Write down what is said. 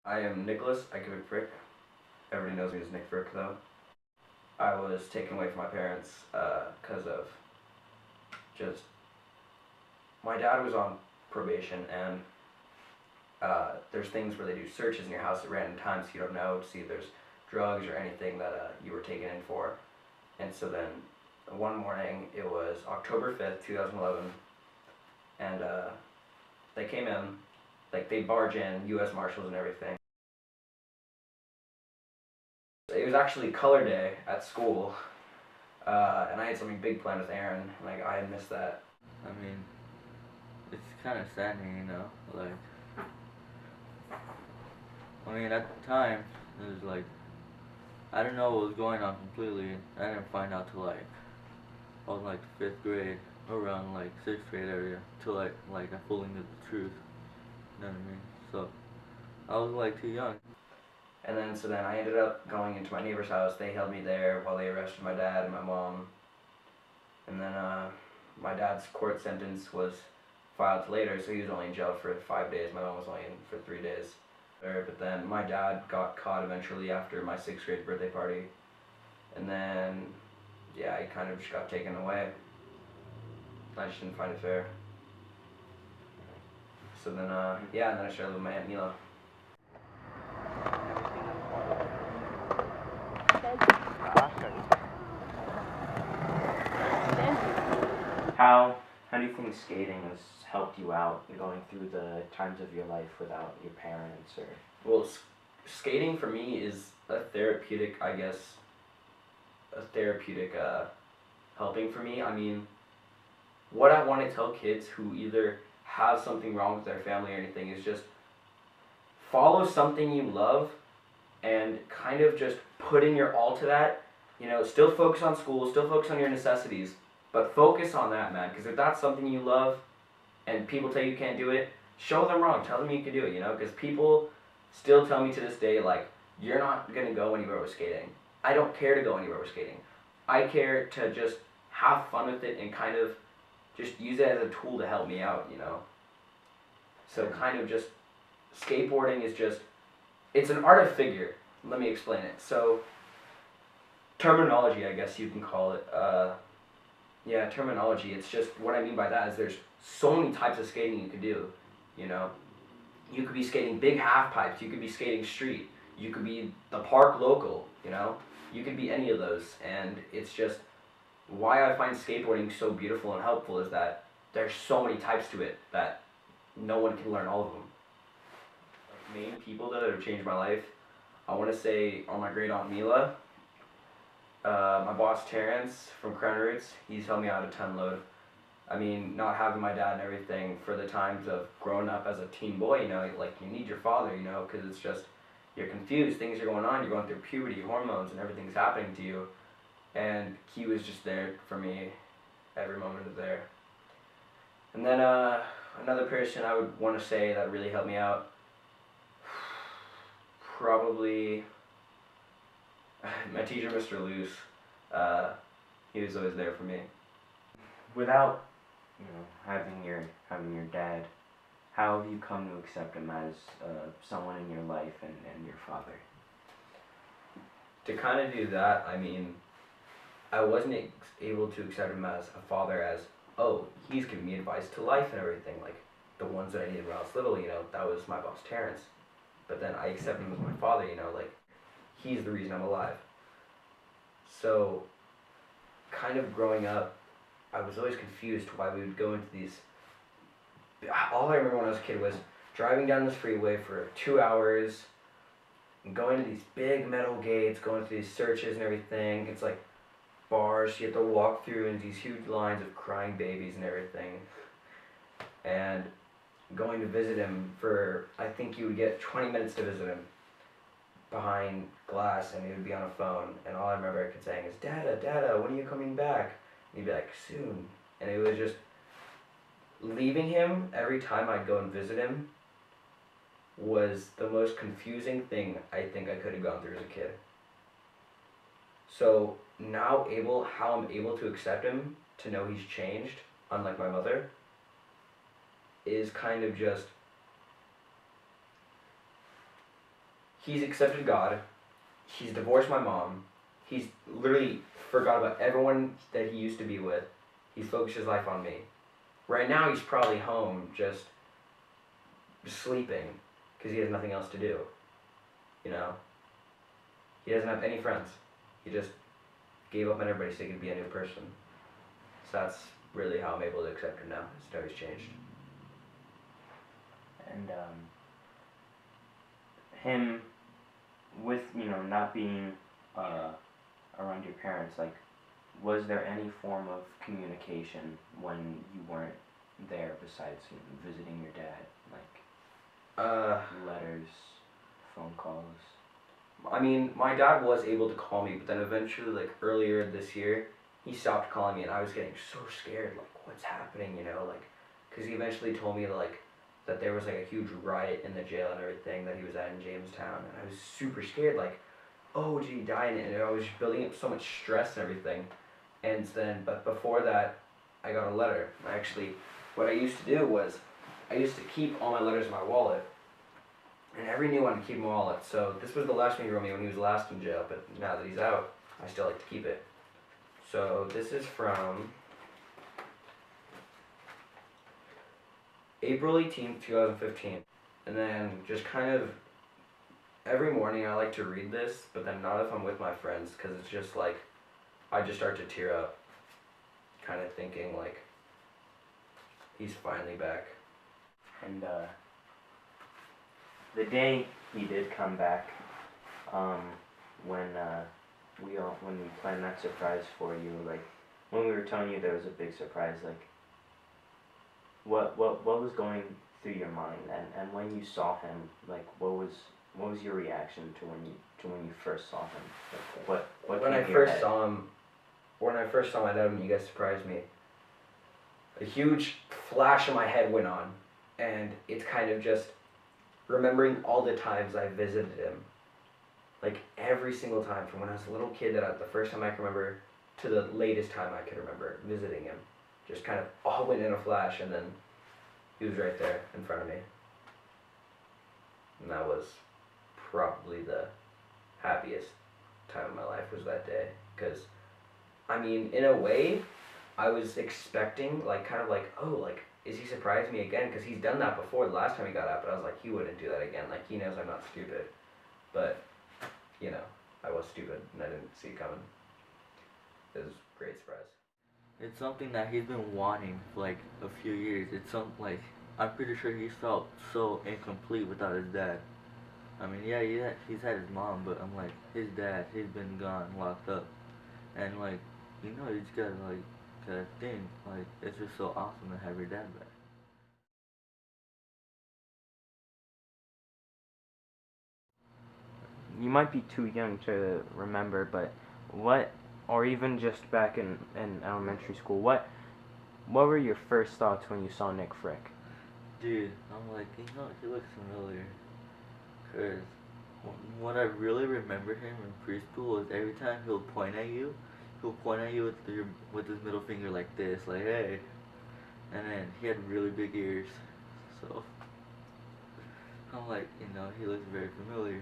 I am Nicholas. I give it Frick. Everybody knows me as Nick Frick, though. I was taken away from my parents because of just my dad was on probation, and there's things where they do searches in your house at random times, so you don't know to see if there's drugs or anything that you were taken in for. And so then one morning, it was October 5th, 2011, and they came in, like they barge in, U.S. Marshals and everything. It was actually color day at school, and I had something big planned with Aaron, and like I had missed that. I mean, it's kind of saddening, like, at the time, it was like, I didn't know what was going on completely. I didn't find out till like, I was like 5th grade, around like 6th grade area, till like I fully knew the truth, you know what I mean? So, I was like too young. And then so then I ended up going into my neighbor's house. They held me there while they arrested my dad and my mom. And then my dad's court sentence was filed later, so he was only in jail for 5 days. My mom was only in for 3 days. But then my dad got caught eventually after my 6th grade birthday party. And then, yeah, he kind of just got taken away. I just didn't find it fair. So then, yeah, and then I started with my Aunt Mila. How do you think skating has helped you out in going through the times of your life without your parents or? Well, skating for me is a therapeutic, I guess, helping for me. I mean, what I want to tell kids who either have something wrong with their family or anything is just follow something you love and kind of just put in your all to that. You know, still focus on school, still focus on your necessities, but focus on that, man, because if that's something you love and people tell you can't do it, show them wrong. Tell them you can do it, you know, because people still tell me to this day, like, you're not going to go anywhere with skating. I don't care to go anywhere with skating. I care to just have fun with it and kind of just use it as a tool to help me out, you know. So kind of just, skateboarding is just, it's an art of figure. Let me explain it. So, terminology, I guess you can call it. Yeah, terminology. It's just, what I mean by that is there's so many types of skating you could do, you know. You could be skating big half pipes, you could be skating street, you could be the park local, you know. You could be any of those, and it's just, why I find skateboarding so beautiful and helpful is that there's so many types to it that no one can learn all of them. Like, main people that have changed my life, I want to say are my great aunt Mila, my boss Terrence from Crown Roots. He's helped me out a ton load. I mean, not having my dad and everything for the times of growing up as a teen boy, you know, like you need your father, you know, because it's just, you're confused, things are going on, you're going through puberty, hormones, and everything's happening to you. And he was just there for me every moment of there. And then another person I would want to say that really helped me out, probably my teacher, Mr. Luce. He was always there for me. Without, having your dad, how have you come to accept him as someone in your life and your father? To kind of do that, I mean, I wasn't able to accept him as a father as, oh, he's giving me advice to life and everything, like the ones that I needed when I was little, you know, that was my boss Terrence. But then I accept him as my father, you know, like, he's the reason I'm alive. So, kind of growing up, I was always confused why we would go into these, all I remember when I was a kid was driving down this freeway for 2 hours, and going to these big metal gates, going through these searches and everything. It's like bars you have to walk through and these huge lines of crying babies and everything. And going to visit him for, I think you would get 20 minutes to visit him behind glass, and he would be on a phone, and all I remember I could saying is, Dada, Dada, when are you coming back? And he'd be like, soon. And it was just, leaving him every time I'd go and visit him was the most confusing thing I think I could have gone through as a kid. So now how I'm able to accept him, to know he's changed, unlike my mother, is kind of just he's accepted God. He's divorced my mom. He's literally forgot about everyone that he used to be with. He's focused his life on me. Right now, he's probably home just sleeping because he has nothing else to do. You know? He doesn't have any friends. He just gave up on everybody so he could be a new person. So that's really how I'm able to accept him now. His story's changed. And him, with not being around your parents, like, was there any form of communication when you weren't there besides visiting your dad, like letters, phone calls? I mean, my dad was able to call me, but then eventually, like earlier this year, he stopped calling me, and I was getting so scared, like, what's happening, like, because he eventually told me, like, that there was, like, a huge riot in the jail and everything that he was at in Jamestown, and I was super scared, like, oh, did he die? And I was just building up so much stress and everything, and then, but before that, I got a letter. What I used to do was, I used to keep all my letters in my wallet, and every new one to keep in my wallet. So this was the last one he wrote me when he was last in jail, but now that he's out, I still like to keep it. So this is from April 18th, 2015. And then just kind of every morning I like to read this, but then not if I'm with my friends, because it's just like, I just start to tear up, kind of thinking like, he's finally back. And the day he did come back, when we planned that surprise for you, like, when we were telling you there was a big surprise, like, what was going through your mind, and when you saw him, like, what was your reaction to when you first saw him? Like, what When came I to your first head? saw him, when I first saw my dad, when you guys surprised me, a huge flash in my head went on, and it's kind of just remembering all the times I visited him. Like every single time, from when I was a little kid, the first time I can remember to the latest time I can remember visiting him, just kind of all went in a flash, and then he was right there in front of me. And that was probably the happiest time of my life, was that day. Because, I mean, in a way, I was expecting, like, kind of like, oh, like, is he surprised me again? Because he's done that before the last time he got out, but I was like, he wouldn't do that again. Like, he knows I'm not stupid. But, I was stupid, and I didn't see it coming. It was a great surprise. It's something that he's been wanting for like a few years. It's something like, I'm pretty sure he felt so incomplete without his dad. I mean, yeah, he's had his mom, but I'm like, his dad, he's been gone, locked up. And like, you just gotta think, like, it's just so awesome to have your dad back. You might be too young to remember, but or even just back in elementary school, what were your first thoughts when you saw Nick Frick? Dude, I'm like, he looks familiar. Cause what I really remember him in preschool is every time he'll point at you with his middle finger like this, like, hey. And then he had really big ears, so I'm like, he looks very familiar.